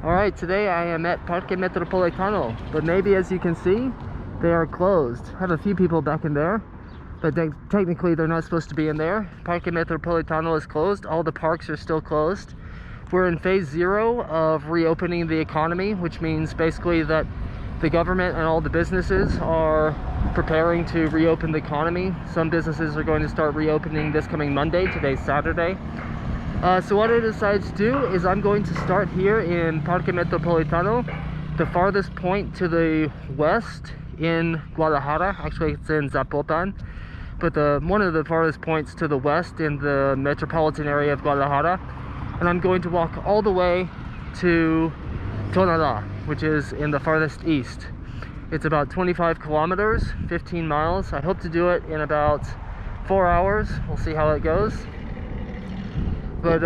Alright, today I am at Parque Metropolitano, but maybe as you can see, they are closed. I have a few people back in there, but technically they're not supposed to be in there. Parque Metropolitano is closed. All the parks are still closed. We're in phase 0 of reopening the economy, which means basically that the government and all the businesses are preparing to reopen the economy. Some businesses are going to start reopening this coming Monday. Today's Saturday. So what I decided to do is I'm going to start here in Parque Metropolitano, the farthest point to the west in Guadalajara. Actually, it's in Zapopan, but one of the farthest points to the west in the metropolitan area of Guadalajara. And I'm going to walk all the way to Tonalá, which is in the farthest east. It's about 25 kilometers, 15 miles. I hope to do it in about 4 hours. We'll see how it goes. But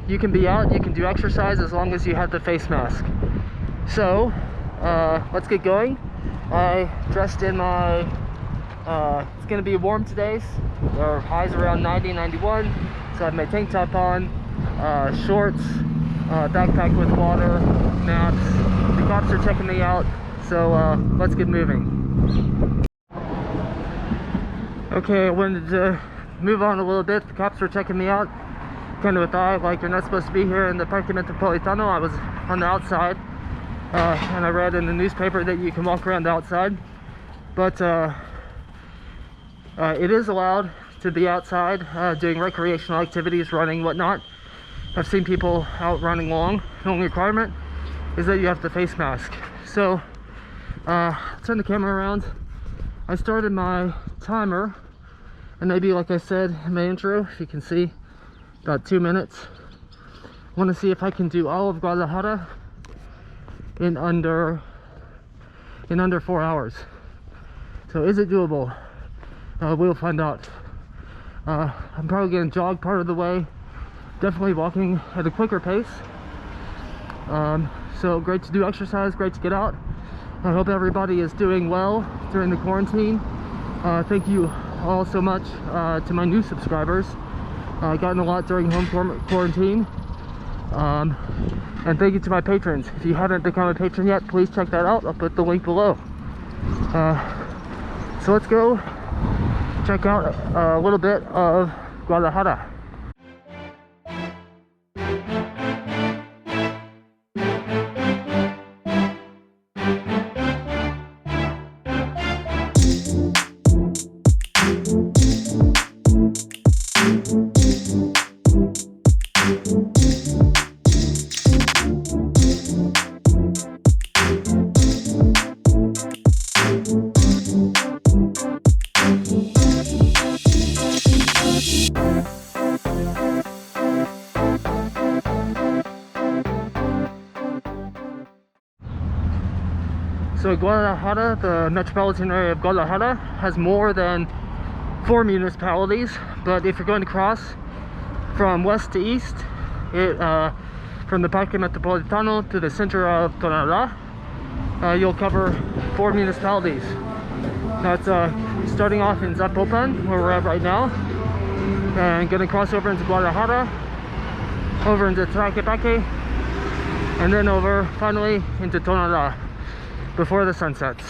you can be out, you can do exercise as long as you have the face mask. So, let's get going. I dressed in my, it's gonna be warm today. There are highs around 90, 91. So I have my tank top on, shorts, backpack with water, maps. The cops are checking me out, so let's get moving. Okay, I wanted to move on a little bit. The cops were checking me out. Kind of a thought, like, you're not supposed to be here in the Parque Metropolitano. I was on the outside, and I read in the newspaper that you can walk around the outside, but it is allowed to be outside doing recreational activities, running, whatnot. I've seen people out running long. The only requirement is that you have the face mask. So turn the camera around. I started my timer, and maybe, like I said in my intro, if you can see, about 2 minutes. I want to see if I can do all of Guadalajara in under 4 hours. So is it doable? We'll find out. I'm probably going to jog part of the way, definitely walking at a quicker pace. So great to do exercise, great to get out. I hope everybody is doing well during the quarantine. Thank you all so much to my new subscribers. Gotten a lot during home quarantine, and thank you to my patrons. If you haven't become a patron yet, please check that out. I'll put the link below. So let's go check out a little bit of Guadalajara. So Guadalajara, the metropolitan area of Guadalajara, has more than 4 municipalities, but if you're going to cross from west to east, from the Parque Metropolitano to the center of Tonalá, you'll cover 4 municipalities. That's starting off in Zapopan, where we're at right now, and going to cross over into Guadalajara, over into Talquepaque, and then over finally into Tonalá before the sun sets.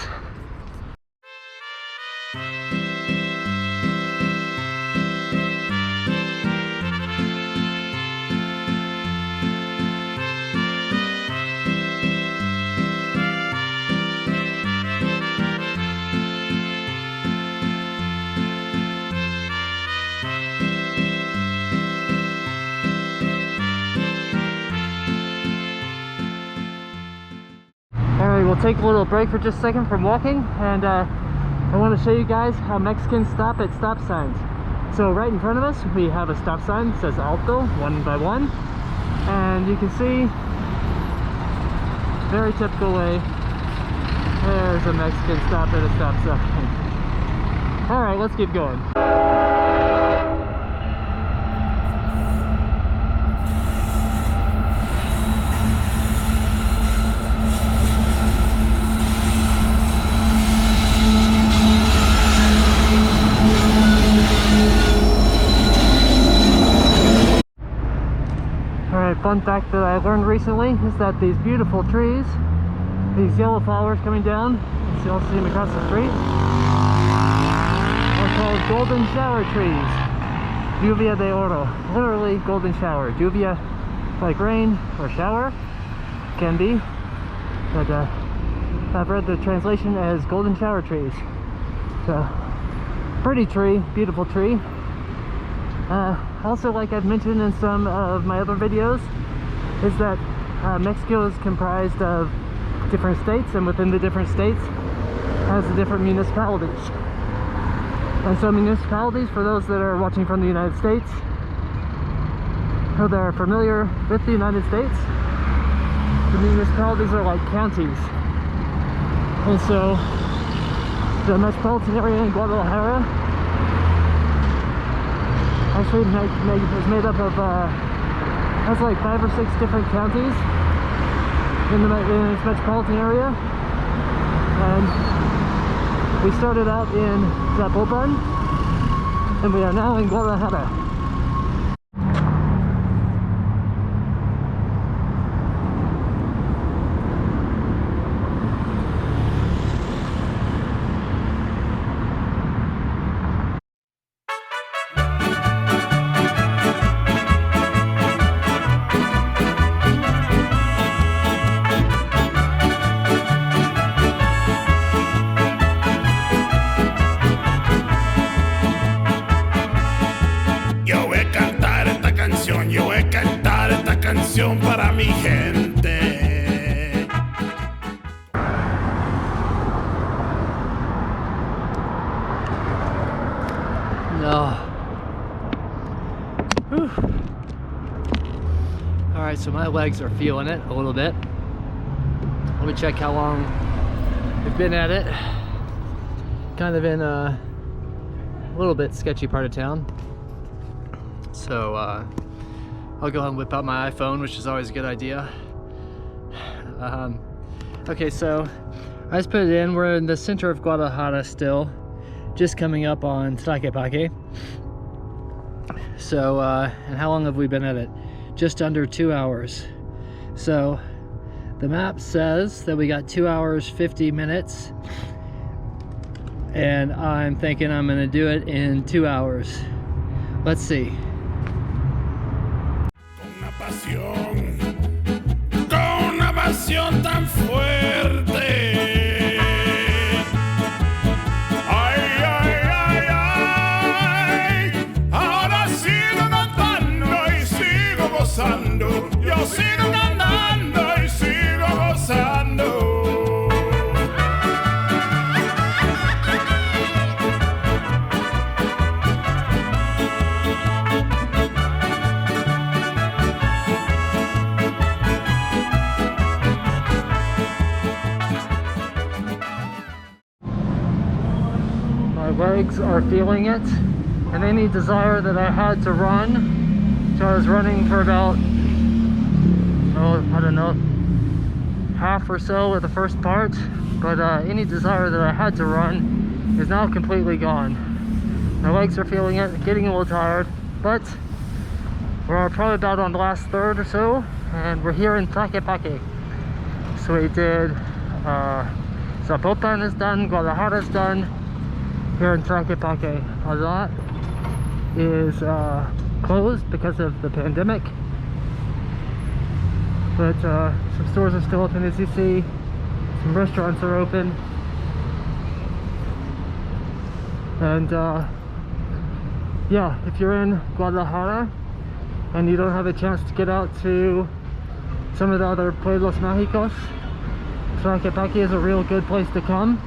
We'll take a little break for just a second from walking, and I want to show you guys how Mexicans stop at stop signs. So right in front of us we have a stop sign that says Alto, 1 by 1, and you can see, very typical way, there's a Mexican stop at a stop sign. Alright, let's keep going. fun fact that I learned recently is that these beautiful trees, these yellow flowers coming down, you see, I'll see them across the street, are called golden shower trees. Lluvia de oro, literally golden shower. Lluvia, like rain or shower, can be, but I've read the translation as golden shower trees. So, pretty tree, beautiful tree. Also, like I've mentioned in some of my other videos, is that Mexico is comprised of different states, and within the different states has the different municipalities. And so municipalities, for those that are watching from the United States, or that are familiar with the United States, the municipalities are like counties. And so the metropolitan area in Guadalajara actually is made up of has like 5 or 6 different counties in its metropolitan area. And we started out in Zapopan, and we are now in Guadalajara. Para mi gente. No. Alright, so my legs are feeling it a little bit. Let me check how long we've been at it. Kind of in a little bit sketchy part of town. So, I'll go ahead and whip out my iPhone, which is always a good idea. Okay, so I just put it in. We're in the center of Guadalajara still, just coming up on Talquepaque. So, and how long have we been at it? Just under 2 hours. So, the map says that we got 2 hours, 50 minutes. And I'm thinking I'm gonna do it in 2 hours. Let's see. Con una pasión tan fuerte. Ay, ay, ay, ay. Ahora sigo cantando y sigo gozando. Yo sigo cantando y sigo gozando. Legs are feeling it, and any desire that I had to run, so I was running for about, oh, I don't know, half or so of the first part, but any desire that I had to run is now completely gone. My legs are feeling it, getting a little tired, but we're probably about on the last third or so, and we're here in Talquepaque. So we did Zapopan is done, Guadalajara is done. Here in Talquepaque, a lot is closed because of the pandemic, but some stores are still open, as you see. Some restaurants are open, and yeah, if you're in Guadalajara and you don't have a chance to get out to some of the other pueblos mágicos, Talquepaque is a real good place to come.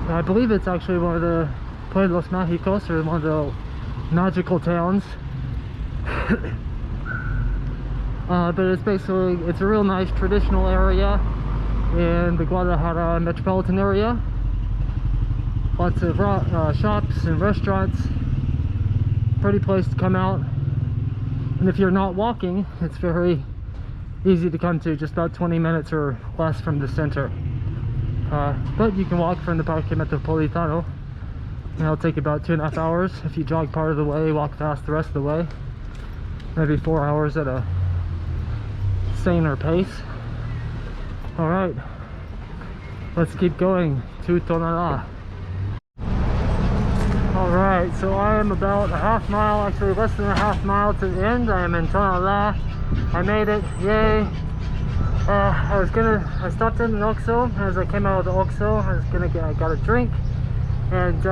I believe it's actually one of the pueblos mágicos, or one of the magical towns. But it's basically, it's a real nice traditional area in the Guadalajara metropolitan area. Lots of shops and restaurants. Pretty place to come out. And if you're not walking, it's very easy to come to, just about 20 minutes or less from the center. But you can walk from the Parque Metropolitano, and it'll take about 2.5 hours if you jog part of the way, walk fast the rest of the way. Maybe 4 hours at a sustain our pace. All right, let's keep going to Tonalá. All right, so I am about a half mile, actually less than a half mile to the end. I am in Tonalá. I made it, yay. I stopped in an Oxxo. As I came out of the Oxxo, I got a drink, and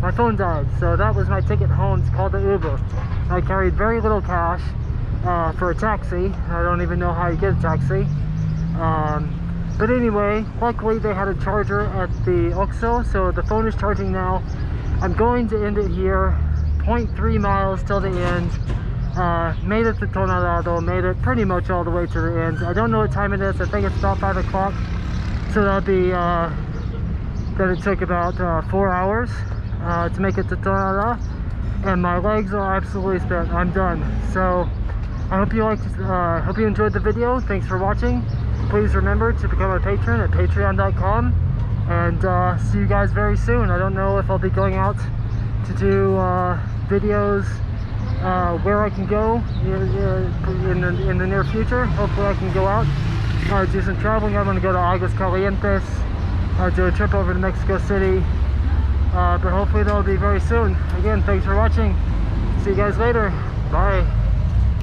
my phone died, so that was my ticket home. It's called the Uber. I carried very little cash for a taxi. I don't even know how you get a taxi. But anyway, luckily they had a charger at the Oxxo, so the phone is charging now. I'm going to end it here, 0.3 miles till the end. Made it to Tonalá though, made it pretty much all the way to the end. I don't know what time it is, I think it's about 5 o'clock. So that'll be, that it took about 4 hours to make it to Tonalá. And my legs are absolutely spent, I'm done. So, I hope hope you enjoyed the video. Thanks for watching. Please remember to become a patron at patreon.com. And see you guys very soon. I don't know if I'll be going out to do videos where I can go in the near future. Hopefully I can go out, do some traveling. I'm going to go to Aguascalientes, do a trip over to Mexico City, but hopefully that'll be very soon. Again, thanks for watching. See you guys later. Bye.